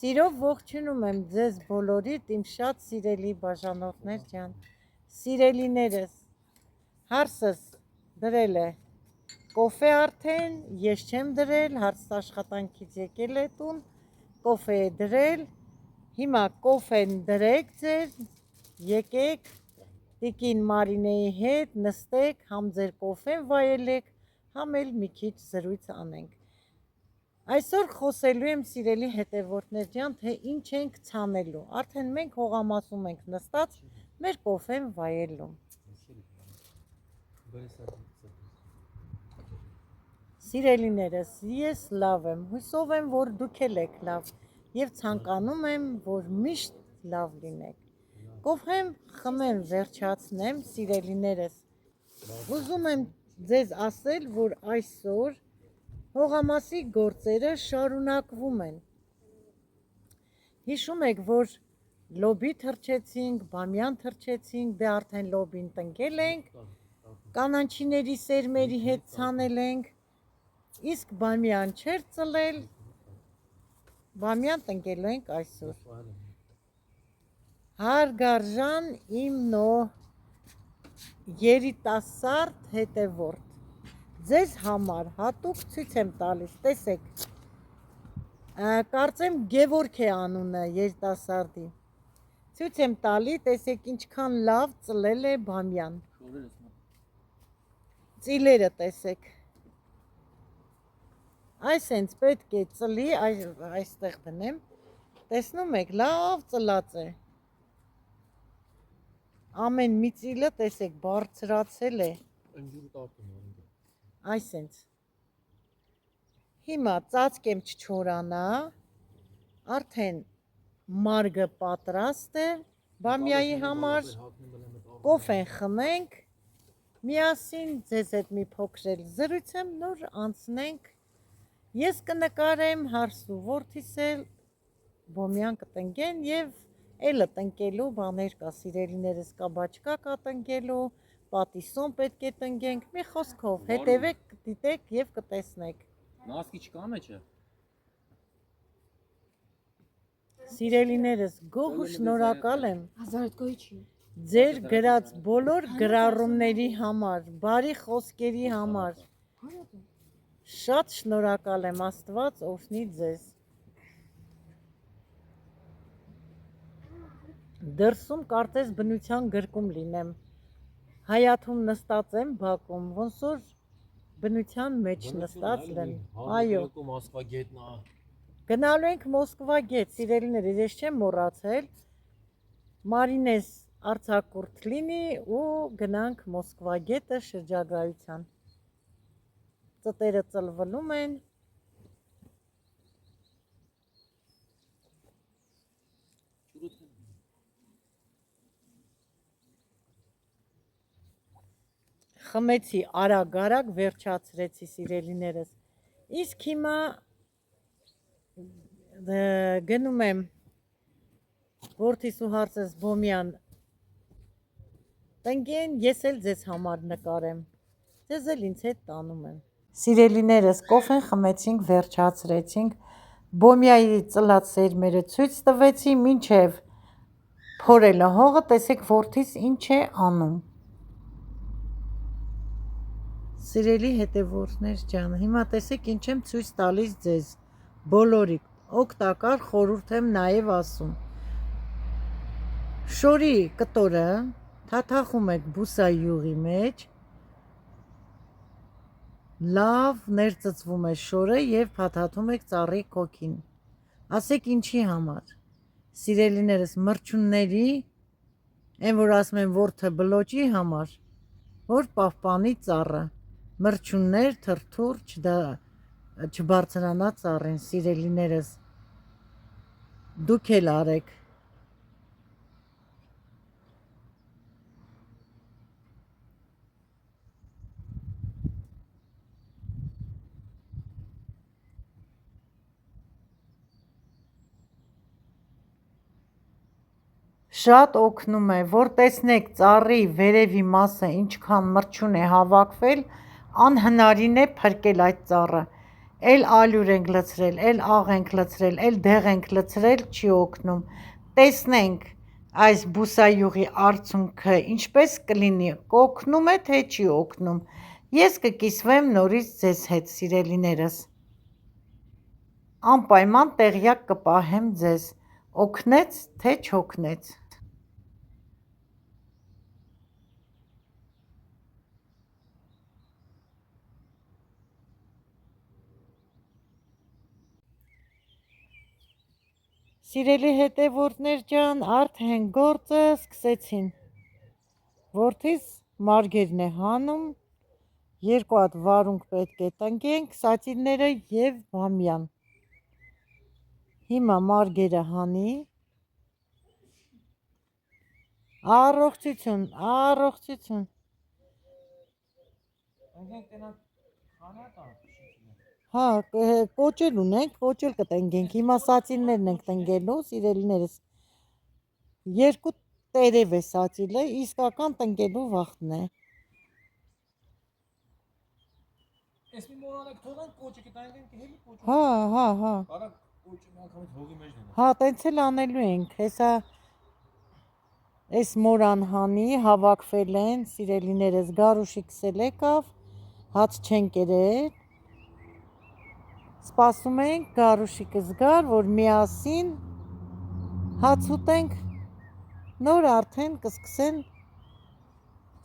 Սիրով ողջունում եմ ձեզ բոլորիդ իմ շատ սիրելի բաժանորդներ ջան, սիրելիներս, հարսս դրել է կոֆե արդեն, ես չեմ դրել, հարսս աշխատանքից եկել է տուն, կոֆե է դրել, հիմա կոֆեն դրեք ձեր, եկեք տիկին Մարինեի հետ նստեք, համ ձեր կոֆեն վայելեք, համ էլ մի քիչ զրույց անենք։ Այսօր խոսելու եմ սիրելի հետևորդներ ջան, թե ինչ ենք ցանելու, արդեն մենք հողամասում ենք նստած, մեր կոֆեն վայելում։ Սիրելիներս, ես լավ եմ, հուսով եմ, որ դուք էլ եք լավ և ցանկանում եմ, որ միշտ լավ լինեք։ Կոֆեմ խմեմ վերջացնեմ, սիրելիներս, ուզում եմ ձեզ ասել, որ այսօր հողամասի գործերը շարունակվում են։ Հիշում եք, որ լոբի թռչեցինք, բամյան թռչեցինք, դե արդեն լոբին տնկել ենք, կանանչիների սերմերի հետ ցանել ենք, իսկ բամյան չէր ծլել, բամյան տնկելու ենք այսօր։ Հարգարժան իմ երիտասարդ հետևորդ, ձեզ համար հատուկ ցույց եմ տալիս, տեսեք, կարծեմ Գևորգ է անունը երիտասարդի, ցույց եմ տալի, տեսեք ինչքան լավ ծլել է բամյան, ծիլերը տեսեք, այս հենց պետք է ծլի, այստեղ դնեմ, տեսնում եք, լավ ծլած է, ամեն մի ծիլը տեսեք բարձրացել է, այս հենց, հիմա ծածկեմ չչորանա, արդեն մարգը պատրաստ է բամյայի համար, կոֆեն խմենք, միասին ձեզ հետ մի փոքր զրույց եմ, նոր անցնենք, ես կնկարեմ, հարսու որդիս էլ բամյան կտնկեն և էլը տնկելու բաներ կա, սիրելիներս կա բաճկա կա տնկելու, պատիսոն պետք է տնկենք, մի խոսքով, հետևեք, դիտեք և կտեսնեք։ Մասկի չկա մեջը։ Սիրելիներս, գոհ ու շնորհակալ եմ ձեր գրած բոլոր գրառումների համար, բարի խոսքերի համար, շատ շնորհակալ եմ, Աստված օրհնի ձեզ։ Դրսում կարծես բնության գրկում լինեմ, Հայաթում նստած եմ բակում, ոնց որ բնության մեջ նստած լինեմ, այո, գնալու ենք Մոսկվա գետ, սիրելիներս, ես չեմ մոռացել, Մարինես արձակուրդ լինի ու գնանք Մոսկվա գետը շրջագայության, ծտերը ծլվլում են, խմեցի արագ վերջացրեցի սիրելիներս, իսկ հիմա գնում եմ որդիս ու հարսս բամյան տնկեն, ես էլ ձեզ համար նկարեմ, ձեզ էլ ինձ հետ տանում եմ։ Սիրելիներս, կոֆեն խմեցինք, վերջացրեցինք, բամյայի ծլած սերմերը ցույց տվեցի, մինչև փորելը հողը, տեսեք որդիս ինչ է անում։ Սիրելի հետևորդներ ջան, հիմա տեսեք ինչ եմ ցույց տալիս ձեզ, բոլորիդ, օգտակար խորհուրդ եմ նաև ասում։ Շորի կտորը թաթախում եք բուսայուղի մեջ, լավ ներծծվում է շորը և փաթաթում եք ծառի քոքին, ասեք ինչի համար, սիրելիներս, մրջունների, են որ ասում են որդը բլոճի համար, որ պահպանի ծառը, մրջուններ, թրթուր չբարձրանա ծառին, սիրելիներս, դուք էլ արեք։ Շատ օգնում է, որ տեսնեք ծառի վերևի մասը ինչքան մրջուն է հավաքվել, անհնարին է փրկել այդ ծառը, Էլ ալյուր ենք լցրել, էլ աղ ենք լցրել, էլ դեղ ենք լցրել, չի օգնում։ Տեսնենք այս բուսայուղի արդյունքը ինչպես կլինի, կօգնում է թե չի օգնում։ Ես կկիսվեմ նորից ձեզ հետ, սիրելիներս։ Անպայման տեղյակ կպահեմ ձեզ, օգնեց թե չօգնեց։ Սիրելի հետևորդներ ջան, արդեն գործը սկսեցին։ Որդիս մարգերն է հանում, 2 հատ վարունգ պետք է տնկենք, սացինները և բամյան։ Հիմա մարգերը հանի։ Առողջություն, առողջություն։ Հա, կոճել ունենք, կոճել կտնկենք, հիմա սացիններն ենք տնկելու, սիրելիներս, 2 տերև է սացիլը, իսկական տնկելու վաղթն է։ Ես մի մորանեք թողանք կոճը կտանգենք հելի կոճը։ Հա, հա, հա։ Կարա կոճը մի անգամից հողի մեջ դնենք։ Հա, տենց էլ անելու ենք, հեսա այս մորան հանի, հավաքվել են, սիրելիներս, գարուշիկս էլ եկավ, հաց չեն կերել, սպասում ենք գարուշիկս գար, որ միասին հաց ուտենք, նոր արդեն կսկսեն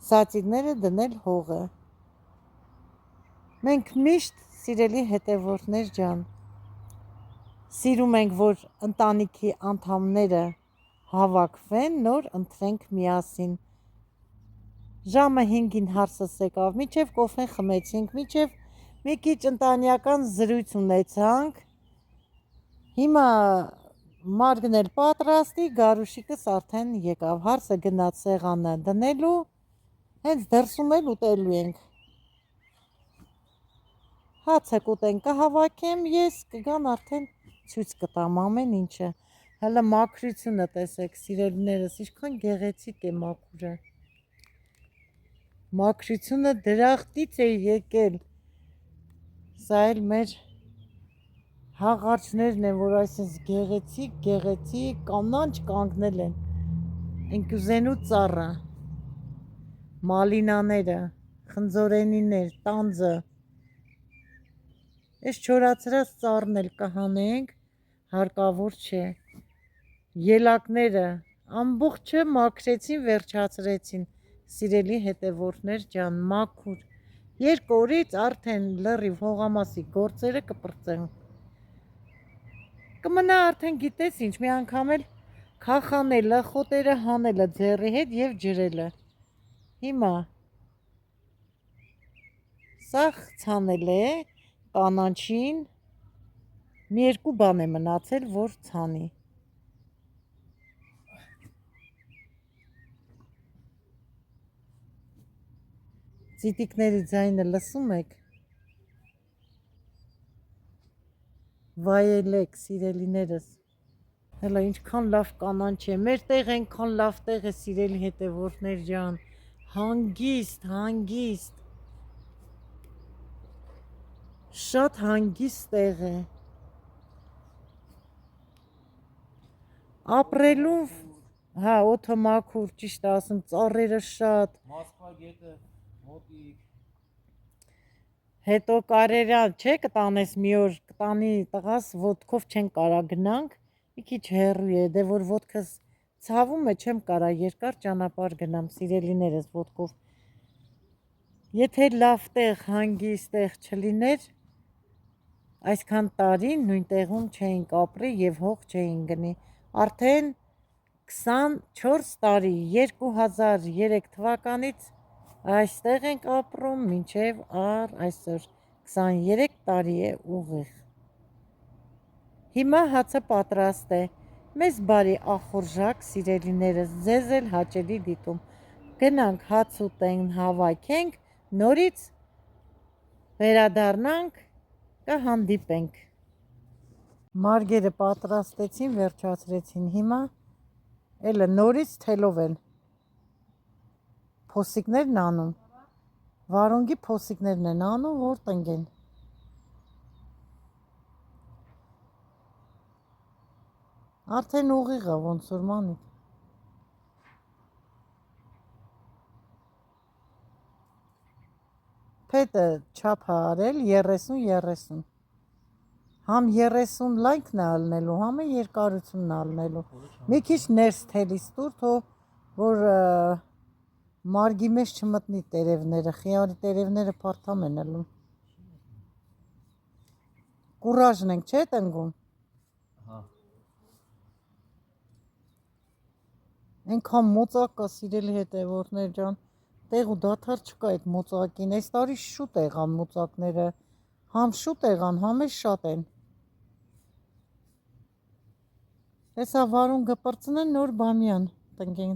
սացինները դնել հողը։ Մենք միշտ, սիրելի հետևորդներ ջան, սիրում ենք, որ ընտանիքի անդամները հավաքվեն, նոր ընթրենք միասին։ Ժամը 5-ին հարսս եկավ, մինչև կոֆեն խմեցինք, մինչև մի քիչ ընտանեկան զրույց ունեցանք։ Հիմա մարգն էլ պատրաստի, գարուշիկս արդեն եկավ, հարսը գնաց սեղանը դնելու, հենց դրսում էլ ուտելու ենք։ Հացը կուտեն կհավաքեմ ես, կգան արդեն ցույց կտամ ամեն ինչը։ Հələ մաքրությունը տեսեք, սիրելիներս, ինչքան գեղեցիկ է մաքուրը։ Մաքրությունը դրախտից է եկել։ Սա էլ մեր հաղարջներն են, որ այսպես գեղեցիկ կանանչ կանգնել են։ Ընկյուզենու ծառը, մալինաները, խնձորենիներ, տանձը։ Այս չորացրած ծառն էլ կհանենք, հարկավոր չէ։ Ելակները ամբողջը մաքրեցին, վերջացրեցին, սիրելի հետևորդներ ջան, մաքուր։ 2 օրից արդեն լրիվ հողամասի գործերը կպրծեն։ Կմնա արդեն գիտես ինչ, մի անգամ էլ քախանելը, խոտերը հանելը ձեռի հետ և ջրելը։ Հիմա սա ցանել է կանաչին, մի 2 բան է մնացել, որ ցանի։ Ծիտիկների ձայնը լսում եք։ Վայելեք, սիրելիներս։ Հələ ինչքան լավ կանանչ է, մեր տեղ այնքան լավ տեղ է, սիրելի հետևորդներ ջան, հանգիստ, հանգիստ, շատ հանգիստ տեղ է։ Ապրելու, հա, օդը մաքուր, ճիշտ ասում, ծառերը շատ։ Մոսկվա գետը մոտիկ։ Հետո կարերան, չէ, կտանես մի օր, կտանի տղաս, ոտքով չեն կարա գնանք, մի քիչ հեռու է, դե որ ոտքս ցավում է, չեմ կարա երկար ճանապարհ գնամ, սիրելիներս, ոտքով։ Եթե լավ տեղ, հանգիստ տեղ չլիներ, այսքան տարի նույն տեղում չէինք ապրի և հող չէին գնի։ Արդեն 24 տարի, 2003 թվականից այստեղ ենք ապրում, մինչև այսօր 23 տարի է ուղիղ։ Հիմա հացը պատրաստ է, մեզ բարի ախորժակ, սիրելիներս, ձեզ էլ հաճելի դիտում։ Գնանք հաց ուտենք, հավաքենք, նորից վերադառնանք, կհանդիպենք։ Մարգերը պատրաստեցին, վերջացրեցին, հիմա էլը նորից թելով են փոսիկներն անում, վարունգի փոսիկներն են անում, որ տնկեն։ Արդեն ուղիղ է ոնց որ մանիկ։ Փետը չափ է արել 30-30։ Համ 30 լայնքն է ալնելու, համ երկարությունն է ալնելու։ Մի քիչ ներս թելիս տուր, թող որ մարգի մեջ չմտնի տերևները, խիարի տերևները փարթամ են ալում։ Կուրաժն ենք, չէ՞ տնգում։ Հա։ Այնքան մոծակ կա սիրելի հետևորդներ ջան, տեղ ու դադար չկա այդ մոծակին, այս տարի շուտ եղան մոծակները, համ շուտ եղան, համ էլ շատ են։ Հեսա վարուն գպրծնեն նոր բամյան տնկեն։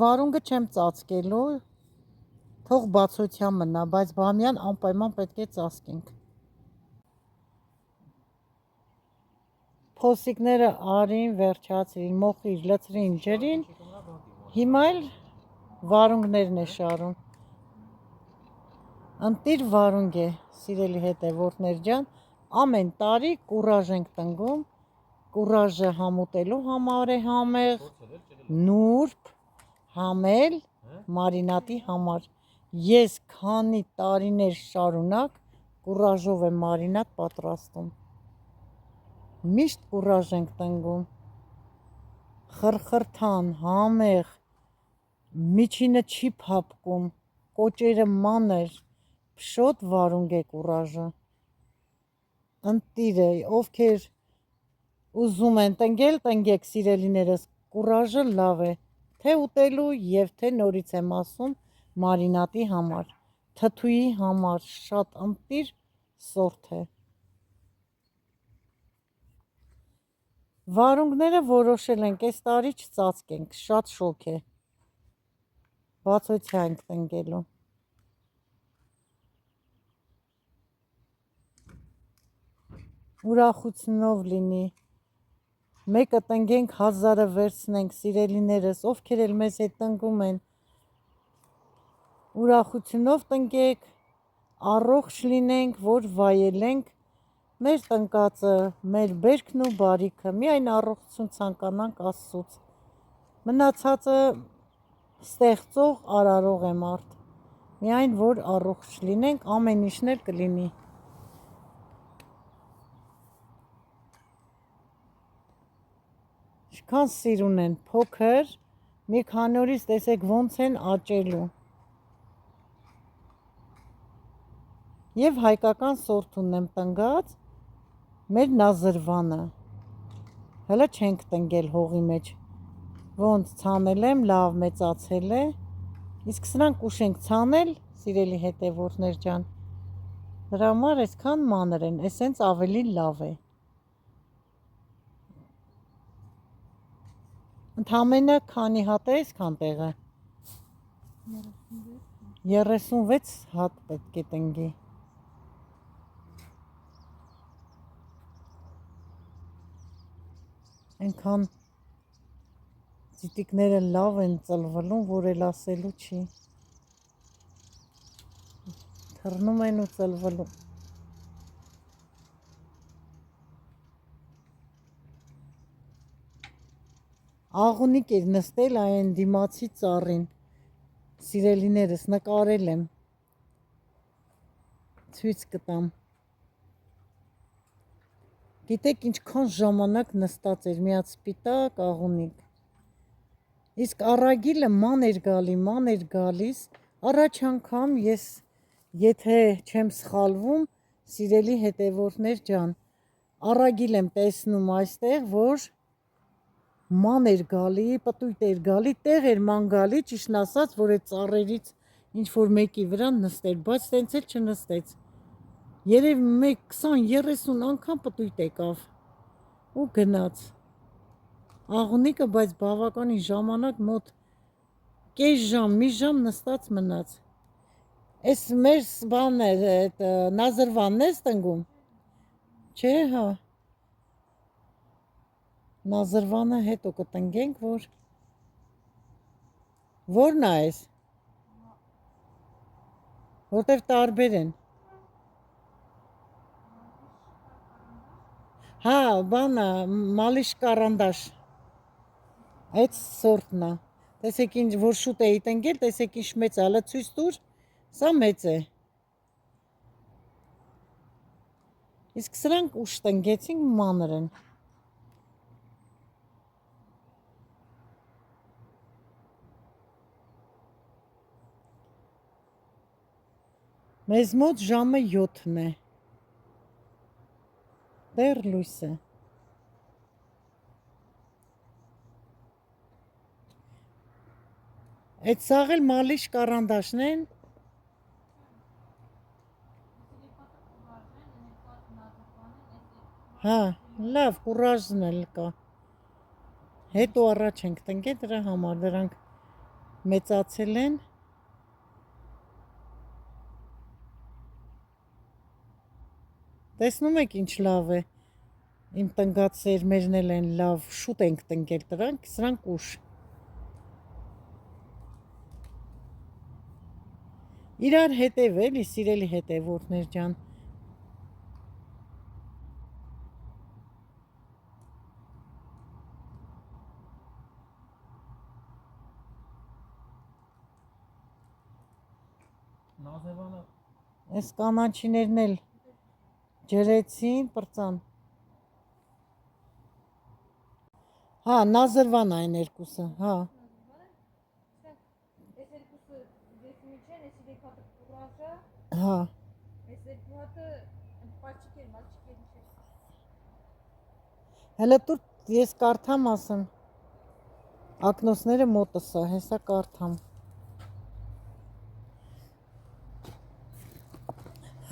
Վարունգը չեմ ծածկելու, թող բացության մնա, բայց բամյան անպայման պետք է ծածկենք։ Փոսիկները արին, վերջացրին, մոխիր, լցրին, ջրին, հիմա էլ վարունգներն է շարում։ Ընտիր վարունգ է, սիրելի հետևորդներ ջան, ամեն տարի կուրաժ ենք տնգում, կուրաժը համուտելու համար է համեղ, նուրբ, համել, մարինատի համար։ Ես քանի տարիներ շարունակ կուրաժով եմ մարինատ պատրաստում։ Միշտ կուրաժ ենք տնգում, խրխրթան, համեղ, միջինը չի փափկում, կոճերը մանր, փշոտ վարունգ է կուրաժը։ Ընտիրը, ովքեր ուզում են տնգել, տնգեք սիրելիներս, կուրաժը լավ է, թե ուտելու և թե նորից եմ ասում մարինատի համար, թթուի համար, շատ ընտիր սորթ է։ Վարունգները որոշել ենք այս տարի չծածկենք, շատ շոգ է, բացօթյա ենք տնկելու։ Ուրախությունով լինի, մեկը տնգենք, 1000-ը վերցնենք սիրելիներս, ովքեր էլ մեզ հետ տնգում են, ուրախությունով տնկեք, առողջ լինենք, որ վայելենք մեր տնկածը, մեր բերքն ու բարիքը, միայն առողջություն ցանկանանք Աստծուց, մնացածը ստեղծող, արարող է մարդ, միայն որ առողջ լինենք, ամեն ինչն էլ կլինի։ Ինչքան սիրուն են, փոքր, մի քանի օրից տեսեք ոնց են աճելու։ Եվ հայկական սորթունն եմ տնգած, մեր նազրվանը, հլը չենք տնգել հողի մեջ, ոնց ցանել եմ, լավ մեծացել է, իսկ սրանք ուշ ենք ցանել, սիրելի հետևորդներ ջան, դրա համար այսքան մանր են, էսենց ավելի լավ է։ Ընդամենը քանի հատ է այսքան տեղը։ 36 հատ պետք է տնգի։ Այնքան ծիտիկները լավ են ծլվելուն, որ էլ ասելու չի։ Թռնում են ու ծլվելուն։ Աղունիկ էր նստել այն դիմացի ծառին, սիրելիներս նկարել եմ, ցույց կտամ։ Գիտեք ինչքան ժամանակ նստած էր, միած սպիտակ աղունիկ։ Իսկ առագիլը ման էր գալիս, առաջ անգամ ես, եթե չեմ սխալվում, սիրելի հետևորդներ ջան, առագիլ եմ տեսնում այստեղ, որ ման էր գալի, պտույտ էր գալի, տեղ էր ման գալի, ճիշտն ասած, որ այդ ծառերից ինչ-որ մեկի վրա նստեր, բայց տենց էլ չնստեց։ Երևի 20-30 անգամ պտույտ եկավ ու գնաց։ Աղունիկը, բայց բավականին ժամանակ մոտ կես ժամ, մի ժամ նստած մնաց։ Այս մեր բանն է, այդ նազրվանն ես տնգում։ Չէ, հա։ Նազրվանը հետո կտնգենք, որն է այս, որտև տարբեր են։ Հա, բանա, մալիշ կարանդաշ։ Այդ սորտն է։ Տեսեք ինչ որ շուտ էի տնկել, տեսեք ինչ մեծ է, հələ ցույց տուր։ Սա մեծ է։ Իսկ սրանք ուշ տնկեցինք մանր են։ Մեզ մոտ ժամը 7-ն է։ Դեռ լույս է։ Այդ սաղ էլ մալիշ կարանդաշն են։ Հա, լավ, կուրաժն էլ կա։ Հետո առաջ ենք տնկել դրա համար, դրանք մեծացել են։ Տեսնում եք ինչ լավ է։ Իմ տնկած սերմերն էլ են լավ, շուտ ենք տնկել դրանք, սրանք ուշ։ Իրար հետև էլի, սիրելի հետևորդներ ջան։ Նազևանը Այս կանաչիներն էլ ջրեցին, պրծան։ Հա, նազրվան այն երկուսը, հա։ Հա։ Հələ տուր ես կարդամ ասեմ։ Ակնոցները մոտս է, հեսա կարդամ։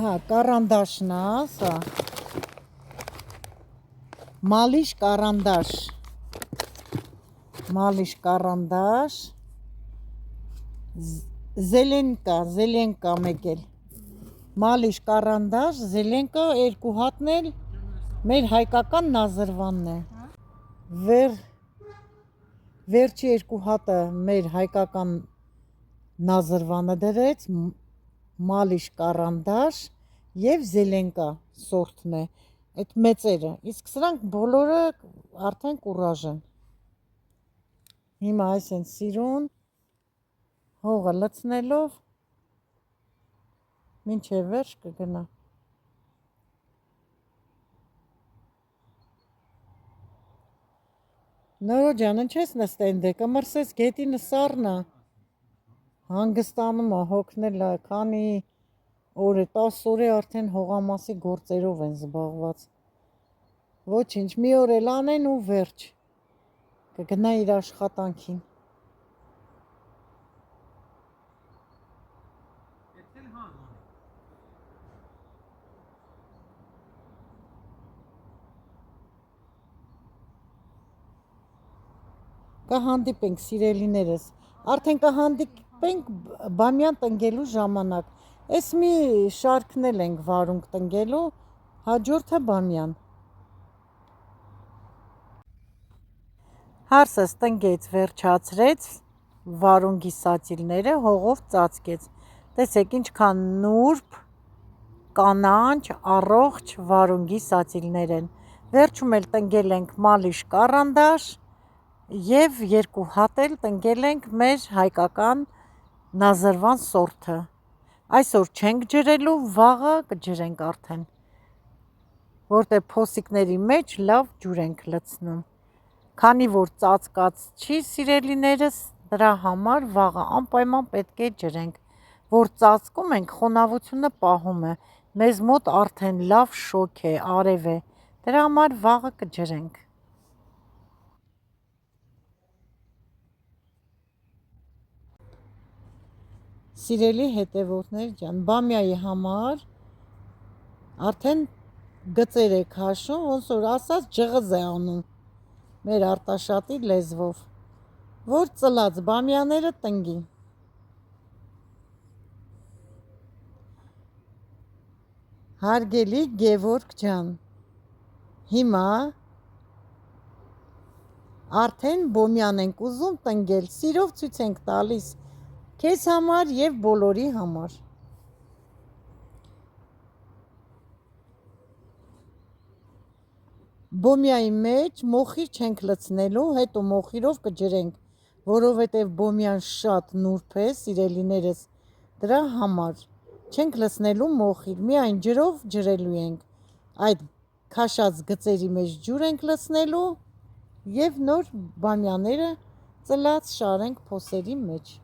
Հա, կարանդաշն է, սա։ Մալիշ կարանդաշ։ Մալիշ կարանդաշ։ Զելենկա մեկ էլ։ Մալիշ կարանդաշ, զելենկա երկու հատն էլ մեր հայկական նազրվանն է։ Վերջի երկու հատը մեր հայկական նազրվանը դրեց, մալիշ կարանդաշ եւ զելենկա սորտն է։ Այդ մեծերը, իսկ սրանք բոլորը արդեն կուրաժ են։ Հիմա այս են սիրուն, հողը լցնելով, մինչև վերջ կգնա։ Նորո ջան, ինչես նստեն դե, կմրսես գետինը սառնա, հանգստանում է, հոգնել է, քանի օր է, 10 օր է արդեն հողամասի գործերով են զբաղված։ Ոչինչ, մի օր էլ անեն ու վերջ, կգնա իր աշխատանքին։ Կհանդիպենք սիրելիներս, արդեն կհանդիպենք բամյան տնկելու ժամանակ, ես մի շարքնել ենք վարունգ տնկելու, հաջորդը բամյան։ Հարսս տնկեց, վերջացրեց, վարունգի սացիլները հողով ծածկեց, տեսեք ինչքան նուրբ, կանանչ, առողջ վարունգի սացիլներ են, վերջում էլ տնկել ենք մալիշ կարանդաշ, և երկու հատ էլ տնկել ենք մեր հայկական նազրվան սորտը։ Այսօր չենք ջրելու, վաղը կջրենք արդեն, որտեղ փոսիկների մեջ լավ ջուր ենք լցնում։ Քանի որ ծածկած չի սիրելիներս, դրա համար վաղը անպայման պետք է ջրենք, որ ծածկում ենք, խոնավությունը պահում է, մեզ մոտ արդեն լավ շոգ է, արև է, դրա համար վաղը կջրենք։ Սիրելի հետևորդներ ջան, բամյայի համար արդեն գծեր եք հաշում, ոնց որ ասած ջղըզ է անում մեր Արտաշատի լեզվով, որ ծլած բամյաները տնկի։ Հարգելի Գևորգ ջան, հիմա արդեն բոմյան ենք ուզում տնկել, սիրով ցույց ենք տալիս քեզ համար և բոլորի համար։ Բոմյայի մեջ մոխիր չենք լցնելու, հետո մոխիրով կջրենք, որովհետև բոմյան շատ նուրբ է, սիրելիներս, դրա համար չենք լցնելու մոխիր, միայն ջրով ջրելու ենք։ Այդ քաշած գծերի մեջ ջուր ենք լցնելու եւ նոր բամյաները ծլած շարենք փոսերի մեջ։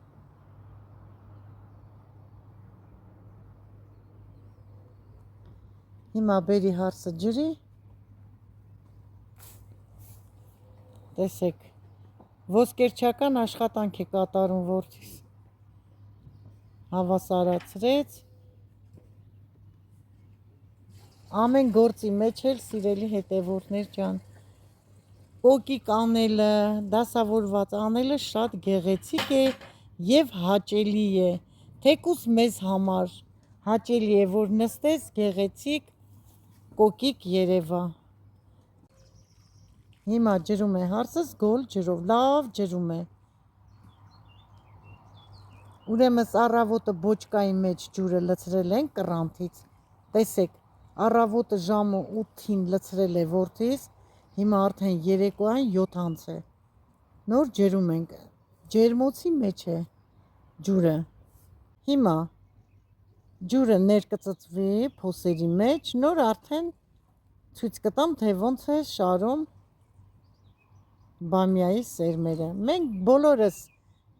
Հիմա բերի հարսը ջրի։ Տեսեք, ոսկերչական աշխատանք է կատարում որդիս։ Հավասարացրեց։ Ամեն գործի մեջ էլ սիրելի հետևորդներ ջան, կոկիկ անելը, դասավորված անելը շատ գեղեցիկ է եւ հաճելի է։ Թեկուզ մեզ համար հաճելի է, որ նստես գեղեցիկ կոկիկ երևա։ Հիմա ջրում է հարսս գոլ ջրով, լավ ջրում է։ Ուրեմն առավոտը բոճկայի մեջ ջուրը լցրել ենք կռանթից։ Տեսեք, առավոտը ժամը 8-ին լցրել է որդիս, հիմա արդեն երեկոյան 7 անց է։ Նոր ջրում ենք, ջերմոցի մեջ է ջուրը։ Հիմա ջուրը ներկծծվի փոսերի մեջ, նոր արդեն ցույց կտամ, թե ոնց է շարում բամյայի սերմերը։ Մենք բոլորս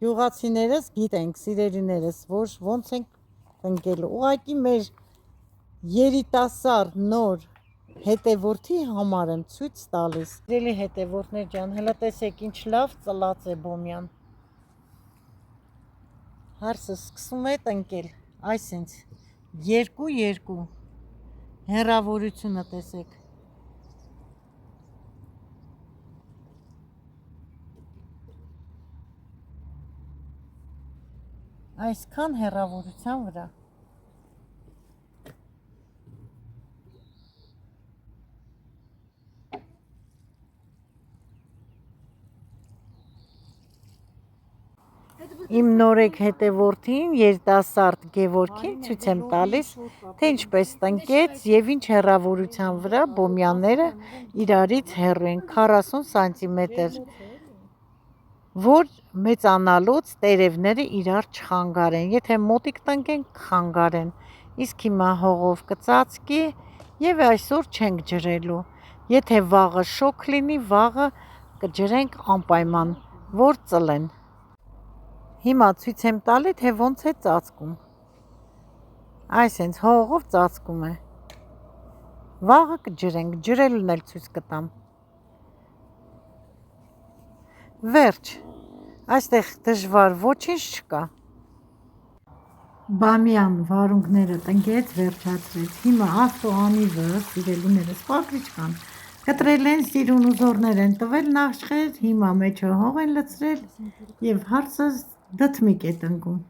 յուղացիներս գիտենք, սիրելիներս, որ ոնց ենք տնկելու։ Ուղղակի մեր երիտասարդ նոր հետևորդի համար եմ ցույց տալիս։ Սիրելի հետևորդներ ջան, հələ տեսեք ինչ լավ ծլած է բոմյան։ Հարսը սկսում է տնկել, այսինչ 2-2 հեռավորությունը տեսեք։ Այսքան հեռավորության վրա։ Իմ նորեկ հետևորդին, երիտասարդ Գևորգին ցույց եմ տալիս, թե ինչպես տնկեց եւ ինչ հեռավորության վրա բոմյանները իրարից հեռու են 40 սանտիմետր, որ մեծանալուց տերևները իրար չխանգարեն, եթե մոտիկ տնկեն կխանգարեն, իսկ հիմա հողով կծածկի եւ այսօր չենք ջրելու, եթե վաղը շոգ լինի, վաղը կջրենք անպայման, որ ծլեն։ Հիմա ցույց եմ տալի, թե ոնց է ծածկում։ Այսինչ հողով ծածկում է։ Վաղը կջրենք, ջրելուն էլ ցույց կտամ։ Վերջ, այստեղ դժվար ոչինչ չկա։ Բամյան վարունգները տնկեց, վերջացրեց։ Հիմա ավտոանիվը, սիրելիներս, պակրիչկան, կտրել են, սիրուն ուզորներ են տվել նախշեր, հիմա մեջը հող են լցրել եւ հարսը դդմիկ է տնկում։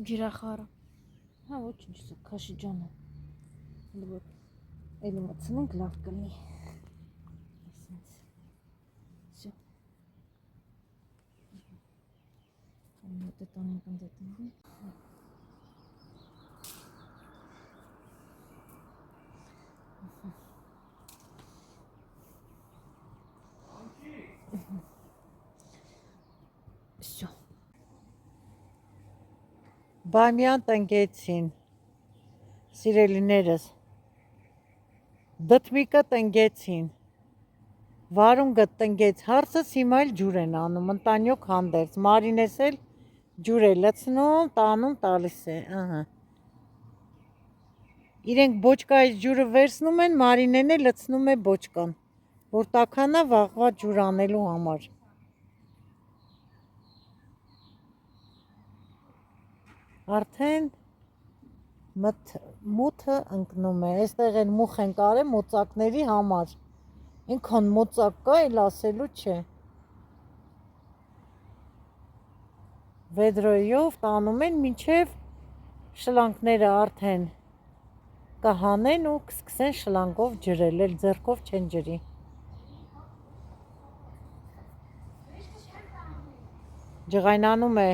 Ջրախառը։ Հա ոչինչ, սա քաշի ջանը։ Լավ, էլի մտցնենք լավ կլինի։ Այսպես։ Всё։ Մոտը տանենք ընդդեմ։ Всё։ Բամյան տնկեցին, սիրելիներս, դդմիկը տնկեցին, վարունգը տնկեց, հարսս հիմա էլ ջուր են անում, ընտանյոք հանդերձ, Մարինես էլ ջուր է լցնում, տանում տալիս է, ահա։ Իրենք բոճկայից ջուրը վերցնում են, Մարինեն էլ լցնում է բոճկան, որ տաքանա վաղվա ջուր անելու համար։ արդեն մութը ընկնում է։ Այստեղ են մուխ են կարել մոծակների համար։ Ինքան մոծակ կա, էլ ասելու չէ։ Վեդրոյով տանում են մինչև շլանքները արդեն կհանեն ու կսկսեն շլանքով ջրել, էլ ձեռքով չեն ջրի։ Ջղայնանում է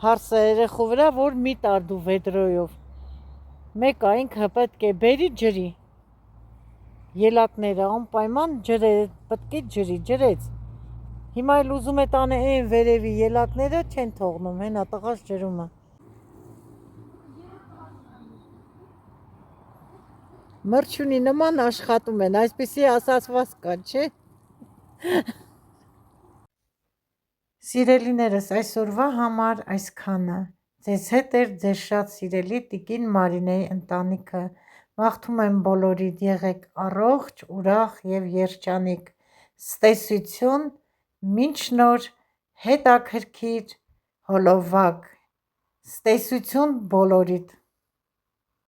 հարսը երեխու վրա, որ մի տար դու վեդրոյով։ Մեկը ինքը պետք է բերի ջրի։ Ելակները անպայման պետք է ջրի, ջրեց։ Հիմա էլ ուզում է տանը այն վերևի ելակները չեն թողնում, հենա տղաս ջրումը։ Մրջունի նման աշխատում են, այսպեսի ասացված կա, չէ։ Սիրելիներս, այսօրվա համար այսքանը։ Ձեզ հետ էր ձեր շատ սիրելի տիկին Մարինեի ընտանիքը։ Մաղթում եմ բոլորիդ եղեք առողջ, ուրախ և երջանիկ։ Ցտեսություն, մինչ նոր հետաքրքիր հոլովակ։ Ցտեսություն բոլորիդ։